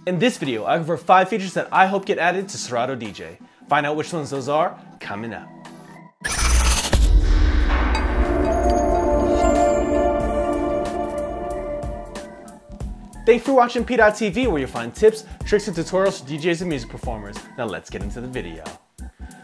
In this video, I cover 5 features that I hope get added to Serato DJ. Find out which ones those are coming up. Thanks for watching PDot TV, where you'll find tips, tricks, and tutorials for DJs and music performers. Now let's get into the video.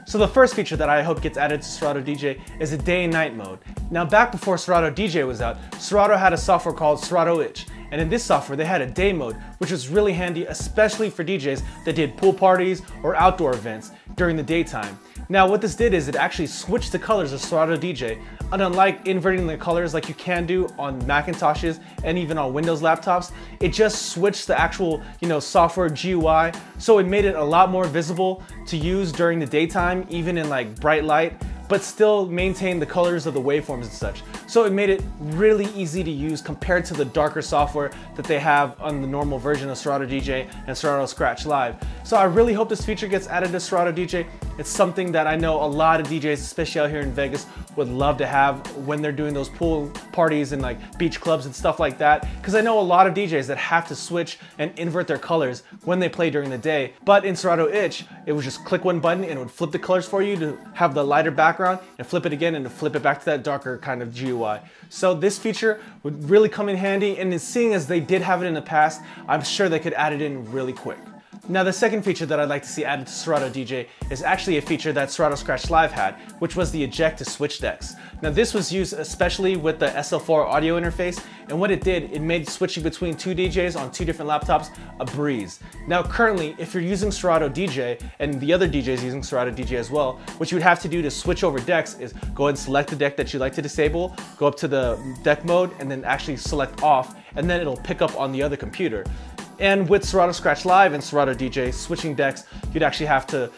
So the first feature that I hope gets added to Serato DJ is a day and night mode. Now back before Serato DJ was out, Serato had a software called Serato Eject. And in this software, they had a day mode, which was really handy, especially for DJs that did pool parties or outdoor events during the daytime. Now what this did is it actually switched the colors of Serato DJ, and unlike inverting the colors like you can do on Macintoshes and even on Windows laptops, it just switched the actual, software GUI, so it made it a lot more visible to use during the daytime, even in like bright light, but still maintain the colors of the waveforms and such. So it made it really easy to use compared to the darker software that they have on the normal version of Serato DJ and Serato Scratch Live. So I really hope this feature gets added to Serato DJ. It's something that I know a lot of DJs, especially out here in Vegas, would love to have when they're doing those pool parties and like beach clubs and stuff like that. Because I know a lot of DJs that have to switch and invert their colors when they play during the day. But in Serato Eject, it would just click one button and it would flip the colors for you to have the lighter background, and flip it again and flip it back to that darker kind of GUI. So this feature would really come in handy, and seeing as they did have it in the past, I'm sure they could add it in really quick. Now the second feature that I'd like to see added to Serato DJ is actually a feature that Serato Scratch Live had, which was the Eject Decks. Now this was used especially with the SL4 audio interface, and what it did, it made switching between 2 DJs on 2 different laptops a breeze. Now currently, if you're using Serato DJ, and the other DJs using Serato DJ as well, what you would have to do to switch over decks is go ahead and select the deck that you'd like to disable, go up to the deck mode, and then actually select off, and then it'll pick up on the other computer. And with Serato Scratch Live and Serato DJ switching decks, you'd actually have to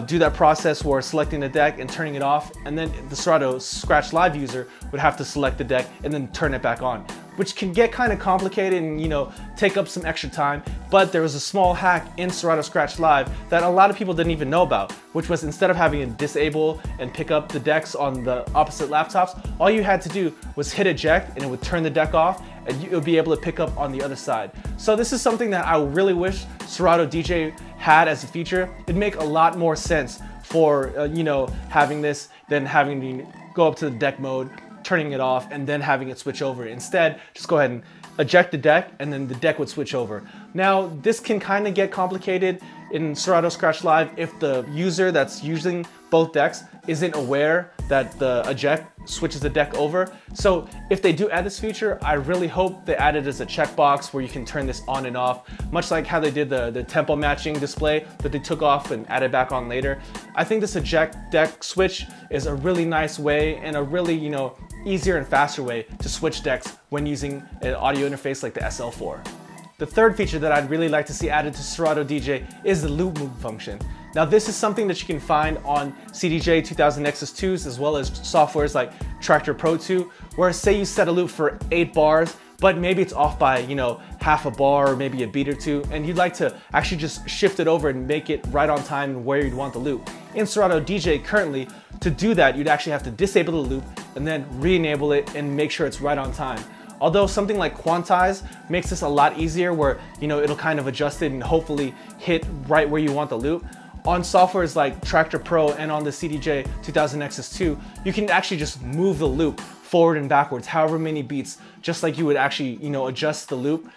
do that process where selecting the deck and turning it off, and then the Serato Scratch Live user would have to select the deck and then turn it back on, which can get kind of complicated and take up some extra time. But there was a small hack in Serato Scratch Live that a lot of people didn't even know about, which was instead of having to disable and pick up the decks on the opposite laptops, all you had to do was hit eject and it would turn the deck off, and you would be able to pick up on the other side. So this is something that I really wish Serato DJ had as a feature. It'd make a lot more sense for having this than having to go up to the deck mode, turning it off, and then having it switch over. Instead, just go ahead and eject the deck, and then the deck would switch over. Now, this can kind of get complicated in Serato Scratch Live if the user that's using both decks isn't aware that the eject switches the deck over. So if they do add this feature, I really hope they add it as a checkbox where you can turn this on and off, much like how they did the tempo matching display that they took off and added back on later. I think this eject deck switch is a really nice way and a really, easier and faster way to switch decks when using an audio interface like the SL4. The third feature that I'd really like to see added to Serato DJ is the loop move function. Now this is something that you can find on CDJ 2000 Nexus 2s as well as softwares like Tractor Pro 2, where say you set a loop for 8 bars, but maybe it's off by, half a bar or maybe a beat or two, and you'd like to actually just shift it over and make it right on time where you'd want the loop. In Serato DJ currently, to do that, you'd actually have to disable the loop and then re-enable it and make sure it's right on time. Although something like Quantize makes this a lot easier where, it'll kind of adjust it and hopefully hit right where you want the loop. On softwares like Tractor Pro and on the CDJ 2000 Nexus 2, you can actually just move the loop forward and backwards, however many beats, just like you would actually, adjust the loop.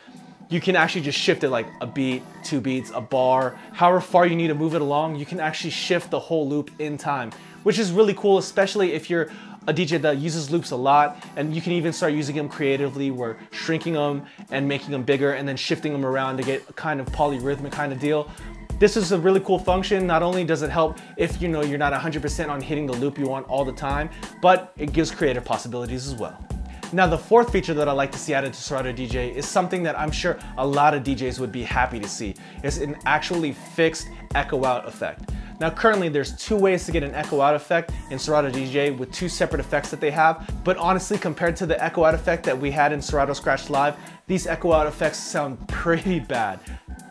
You can actually just shift it like a beat, 2 beats, a bar, however far you need to move it along, you can actually shift the whole loop in time, which is really cool, especially if you're a DJ that uses loops a lot, and you can even start using them creatively where shrinking them and making them bigger and then shifting them around to get a kind of polyrhythmic kind of deal. This is a really cool function. Not only does it help if you're not 100% on hitting the loop you want all the time, but it gives creative possibilities as well. Now the fourth feature that I'd like to see added to Serato DJ is something that I'm sure a lot of DJs would be happy to see. It's an actually fixed echo out effect. Now currently there's 2 ways to get an echo out effect in Serato DJ with 2 separate effects that they have, but honestly compared to the echo out effect that we had in Serato Scratch Live, these echo out effects sound pretty bad.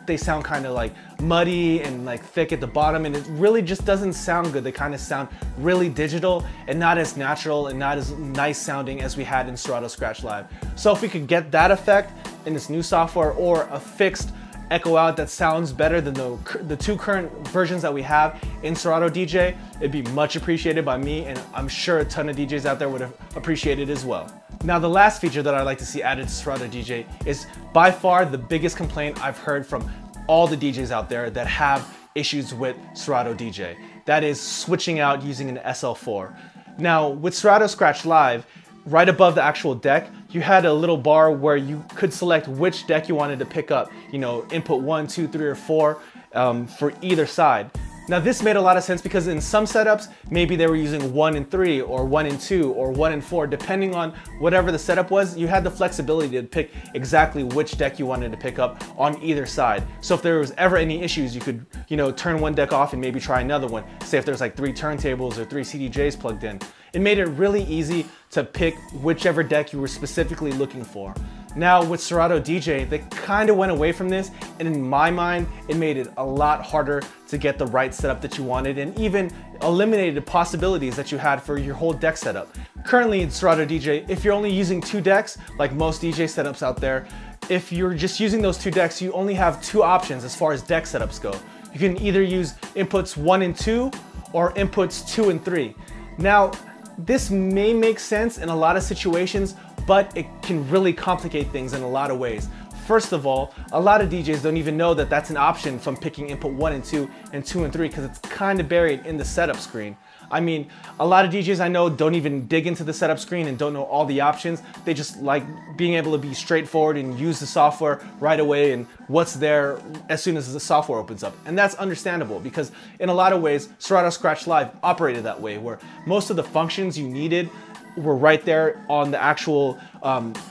They sound kind of like muddy and like thick at the bottom, and it really just doesn't sound good. They kind of sound really digital and not as natural and not as nice sounding as we had in Serato Scratch Live. So if we could get that effect in this new software or a fixed echo out that sounds better than the two current versions that we have in Serato DJ, it'd be much appreciated by me, and I'm sure a ton of DJs out there would appreciate it as well. Now, the last feature that I'd like to see added to Serato DJ is by far the biggest complaint I've heard from all the DJs out there that have issues with Serato DJ. That is switching out using an SL4. Now, with Serato Scratch Live, right above the actual deck, you had a little bar where you could select which deck you wanted to pick up. You know, input 1, 2, 3, or 4 for either side. Now, this made a lot of sense because in some setups, maybe they were using 1 and 3 or 1 and 2 or 1 and 4, depending on whatever the setup was. You had the flexibility to pick exactly which deck you wanted to pick up on either side. So if there was ever any issues, you could, you know, turn one deck off and maybe try another one. Say if there's like 3 turntables or 3 CDJs plugged in. It made it really easy to pick whichever deck you were specifically looking for. Now with Serato DJ, they kind of went away from this, and in my mind, it made it a lot harder to get the right setup that you wanted, and even eliminated possibilities that you had for your whole deck setup. Currently in Serato DJ, if you're only using 2 decks, like most DJ setups out there, if you're just using those 2 decks, you only have 2 options as far as deck setups go. You can either use inputs 1 and 2 or inputs 2 and 3. Now, this may make sense in a lot of situations, but it can really complicate things in a lot of ways. First of all, a lot of DJs don't even know that that's an option from picking input 1 and 2 and 2 and 3 because it's kind of buried in the setup screen. I mean, a lot of DJs I know don't even dig into the setup screen and don't know all the options. They just like being able to be straightforward and use the software right away and what's there as soon as the software opens up. And that's understandable because in a lot of ways, Serato Scratch Live operated that way, where most of the functions you needed were right there on the actual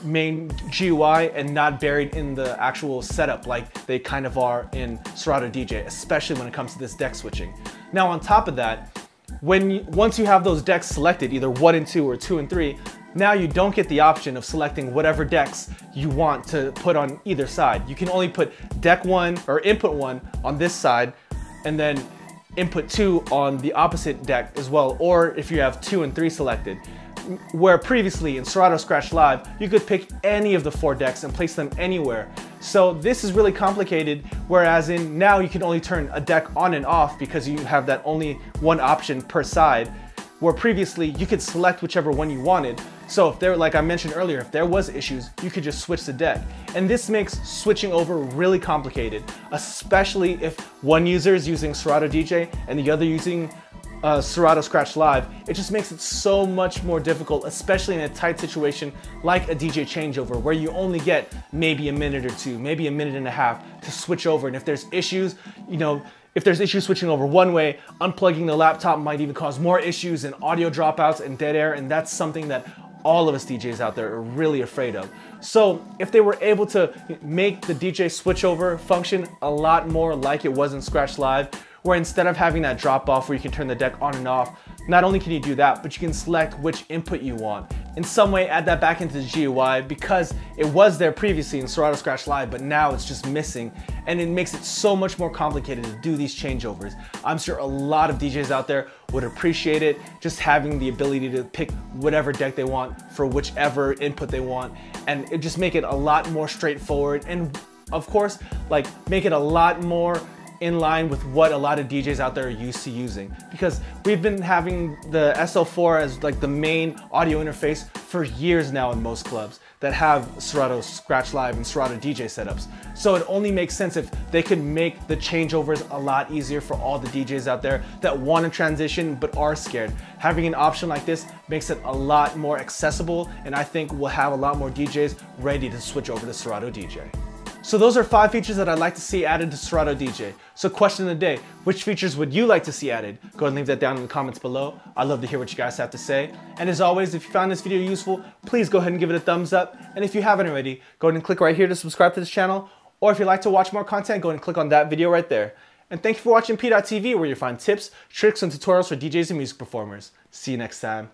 main GUI and not buried in the actual setup like they kind of are in Serato DJ, especially when it comes to this deck switching. Now on top of that, once you have those decks selected, either 1 and 2 or 2 and 3, now you don't get the option of selecting whatever decks you want to put on either side. You can only put deck 1 or input 1 on this side and then input 2 on the opposite deck as well, or if you have 2 and 3 selected. Where previously in Serato Scratch Live, you could pick any of the 4 decks and place them anywhere. So this is really complicated, whereas in now you can only turn a deck on and off because you have that only one option per side, where previously you could select whichever one you wanted. So if there, like I mentioned earlier, if there was issues, you could just switch the deck. And this makes switching over really complicated, especially if one user is using Serato DJ and the other using Serato Scratch Live. It just makes it so much more difficult, especially in a tight situation like a DJ changeover where you only get maybe a minute or 2, maybe a minute and a half to switch over. And if there's issues, you know, if there's issues switching over one way, unplugging the laptop might even cause more issues and audio dropouts and dead air, and that's something that all of us DJs out there are really afraid of. So if they were able to make the DJ switchover function a lot more like it was in Scratch Live, where instead of having that drop off where you can turn the deck on and off, not only can you do that, but you can select which input you want. In some way, add that back into the GUI because it was there previously in Serato Scratch Live, but now it's just missing. And it makes it so much more complicated to do these changeovers. I'm sure a lot of DJs out there would appreciate it, just having the ability to pick whatever deck they want for whichever input they want. And it just make it a lot more straightforward. And of course, like make it a lot more in line with what a lot of DJs out there are used to using, because we've been having the SL4 as like the main audio interface for years now in most clubs that have Serato Scratch Live and Serato DJ setups. So it only makes sense if they could make the changeovers a lot easier for all the DJs out there that want to transition but are scared. Having an option like this makes it a lot more accessible, and I think we'll have a lot more DJs ready to switch over to Serato DJ. So those are 5 features that I'd like to see added to Serato DJ. So question of the day, which features would you like to see added? Go ahead and leave that down in the comments below. I'd love to hear what you guys have to say. And as always, if you found this video useful, please go ahead and give it a thumbs up. And if you haven't already, go ahead and click right here to subscribe to this channel. Or if you'd like to watch more content, go ahead and click on that video right there. And thank you for watching PDot TV, where you'll find tips, tricks, and tutorials for DJs and music performers. See you next time.